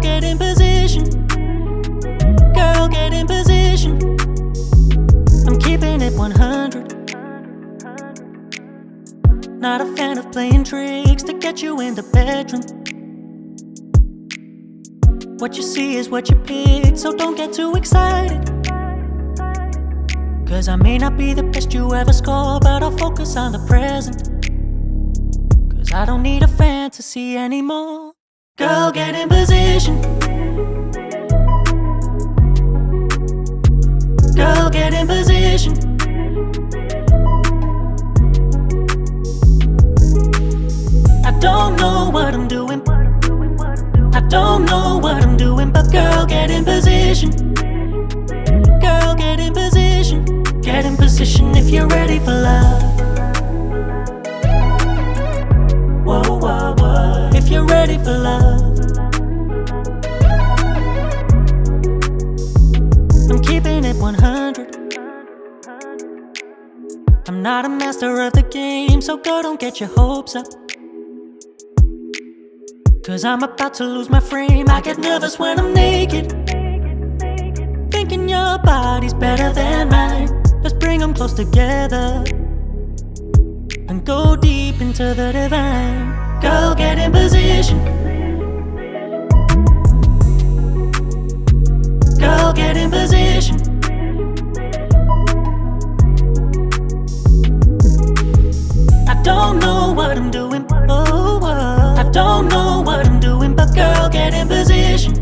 get in position. Girl, get in position. I'm keeping it 100. Not a fan of playing tricks to get you in the bedroom. What you see is what you pick, so don't get too excited. Cause I may not be the best you ever score, but I'll focus on the present. Cause I don't need a fantasy anymore. Girl, get in position. Girl, get in position. I don't know what I'm doing. I don't know what I'm doing, but girl, get in position. Girl, get in position. Get in position if you're ready for love. Whoa, whoa, whoa. If you're ready for love. I'm keeping it 100. I'm not a master of the game, so girl, don't get your hopes up. Cause I'm about to lose my frame. I get nervous when I'm naked, thinking your body's better than mine. Let's bring them close together and go deep into the divine. Girl, get in position. Girl, get in position. I don't know what I'm doing. Oh, I don't know what I'm doing, but girl, get in position.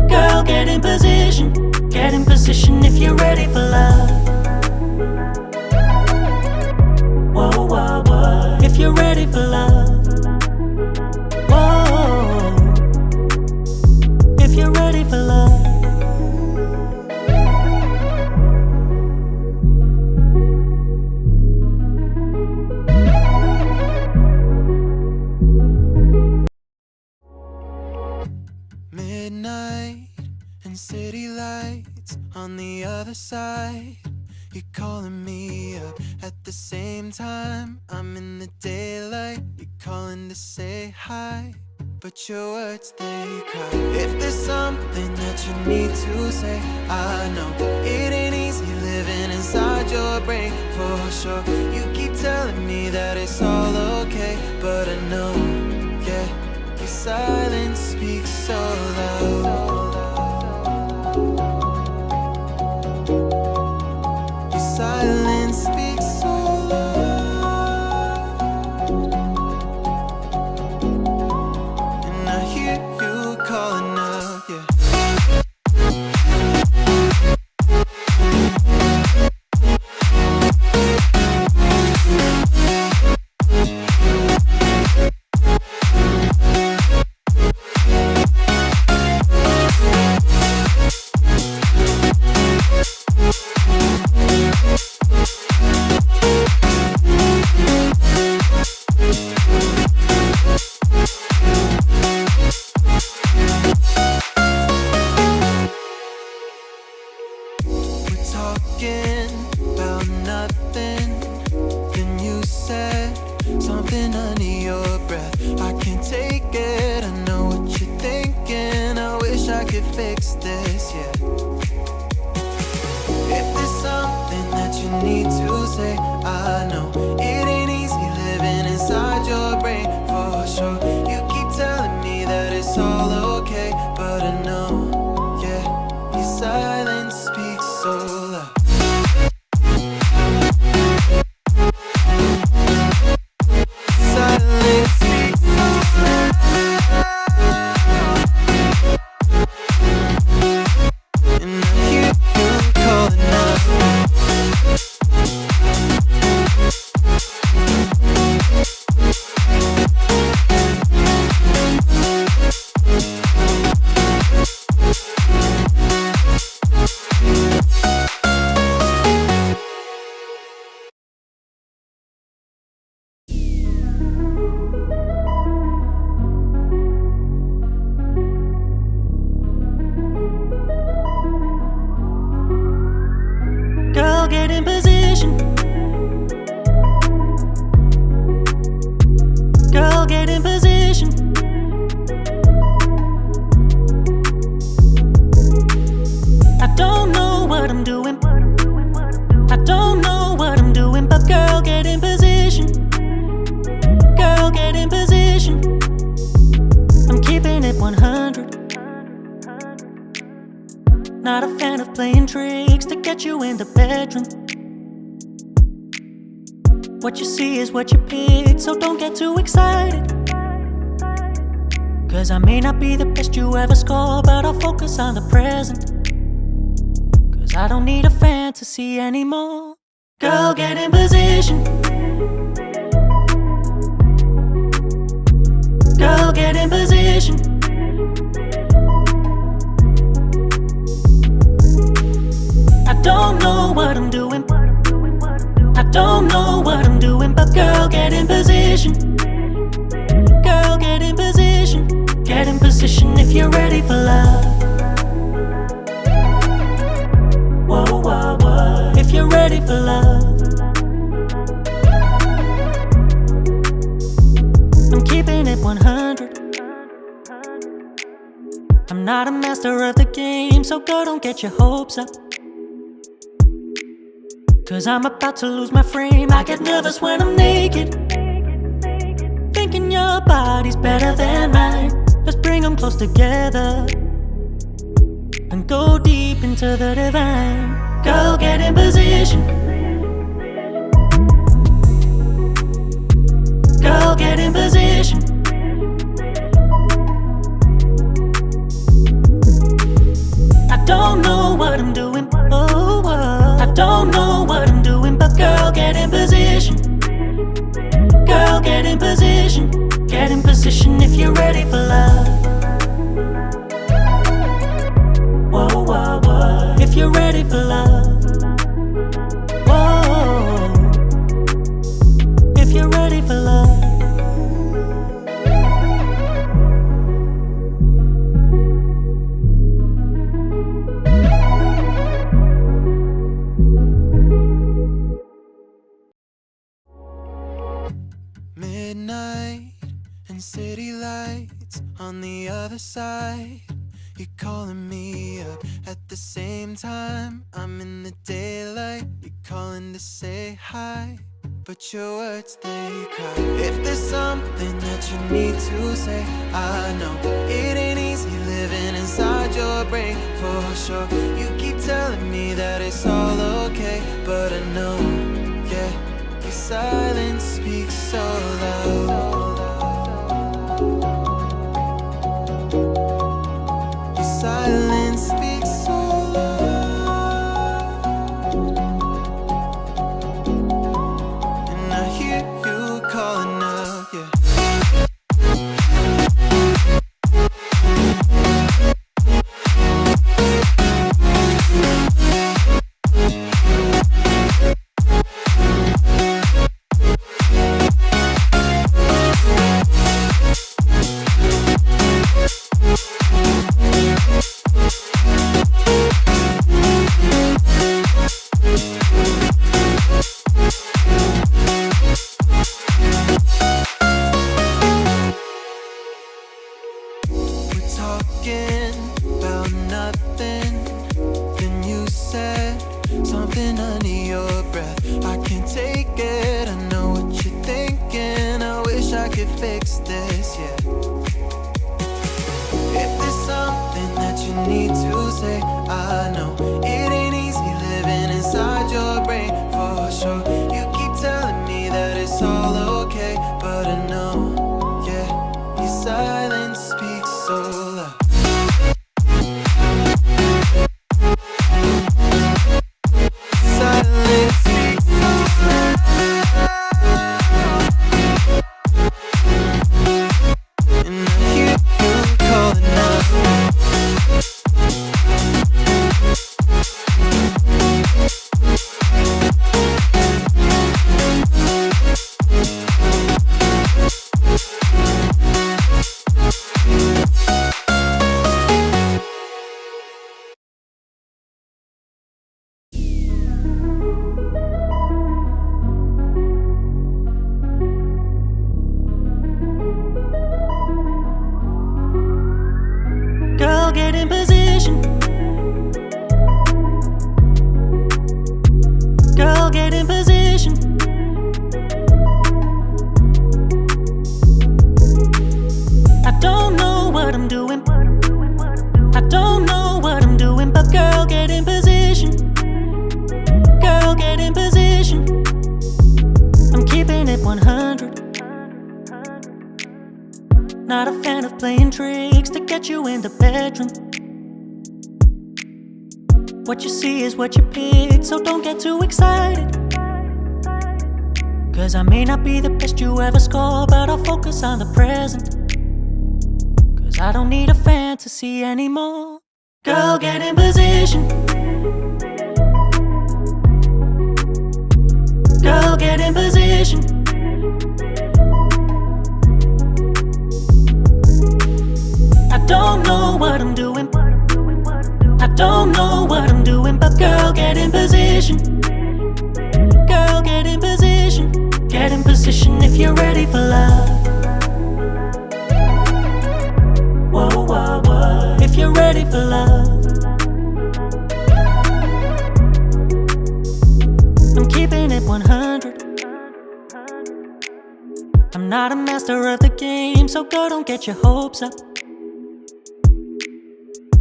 Girl, get in position. Get in position if you're ready for love. Whoa, whoa, whoa. If you're ready for love. Whoa. If you're ready for love. Midnight and city lights on the other side. You're calling me up at the same time. I'm in the daylight. You're calling to say hi, but your words, they cry. If there's something that you need to say, I know it ain't easy living inside your brain, for sure. You keep telling me that it's all okay, but I know, yeah, your silence speaks so loud. Your silence speaks so loud, and I hear you calling out, yeah. Talking about nothing, then you said something under your breath. I can't take it, I know what you're thinking. I wish I could fix this, yeah. If there's something that you need to say, I know it ain't easy living inside your brain, for sure. You keep telling me that it's all okay, but I know, yeah, your silence speaks so loud. Silence speaks so loud. Not a fan of playing tricks to get you in the bedroom. What you see is what you pick, so don't get too excited. Cause I may not be the best you ever score, but I'll focus on the present. Cause I don't need a fantasy anymore. Girl, get in position. Girl, get in position. I don't know what I'm doing. I don't know what I'm doing, but girl, get in position. Girl, get in position. Get in position if you're ready for love. Whoa, whoa, whoa. If you're ready for love. I'm keeping it 100. I'm not a master of the game, so girl, don't get your hopes up. Cause I'm about to lose my frame. I get nervous when I'm naked, thinking your body's better than mine. Let's bring them close together and go deep into the divine. Girl, get in position. Girl, get in position. I don't know what I'm doing. Oh, I don't know what I'm doing, but girl, get in position. Girl, get in position. Get in position if you're ready for love. Whoa, whoa, whoa. If you're ready for love. Whoa. If you're ready for love. Midnight and city lights on the other side. You're calling me up at the same time. I'm in the daylight. You're calling to say hi, but your words, they cry. If there's something that you need to say, I know it ain't easy living inside your brain, for sure. You keep telling me that it's all okay, but I know, yeah, your silence speaks so loud. Your silence speaks so loud, and I hear you calling out, yeah. Talking about nothing, then you said something under your breath. I can't take it, I know what you're thinking. I wish I could fix this, yeah. If there's something that you need to say, I know it ain't easy living inside your brain, for sure. You keep telling me that it's all okay, but I know, yeah, your silence speaks so loud. Silence speaks so loud, and I hear you calling out. Girl, get in position. Girl, get in position. I don't know what I'm doing. I don't know what I'm doing, but girl, get in position. Girl, get in position. I'm keeping it 100. Not a fan of playing tricks to get you in the bedroom. What you see is what you pick, so don't get too excited. Cause I may not be the best you ever score, but I'll focus on the present. Cause I don't need a fantasy anymore. Girl, get in position. Girl, get in position. I don't know what I'm doing. I don't know what I'm doing, but girl, get in position. Girl, get in position. Get in position if you're ready for love. Whoa, whoa, whoa. If you're ready for love. I'm keeping it 100. I'm not a master of the game, so girl, don't get your hopes up.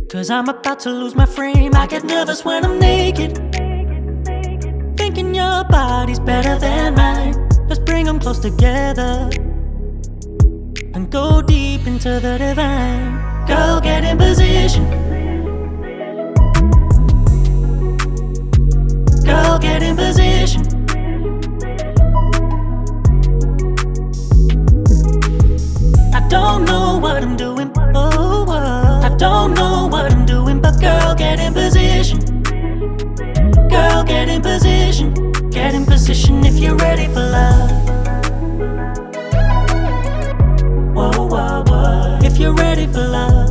Cause I'm about to lose my frame. I get nervous when I'm naked, thinking your body's better than mine. Let's bring them close together and go deep into the divine. Girl, get in position. Girl, get in position. I don't know what I'm doing. Oh, I don't know what I'm doing, but girl, get in position. Girl, get in position. Get in position if you're ready for love. Whoa, whoa, whoa. If you're ready for love.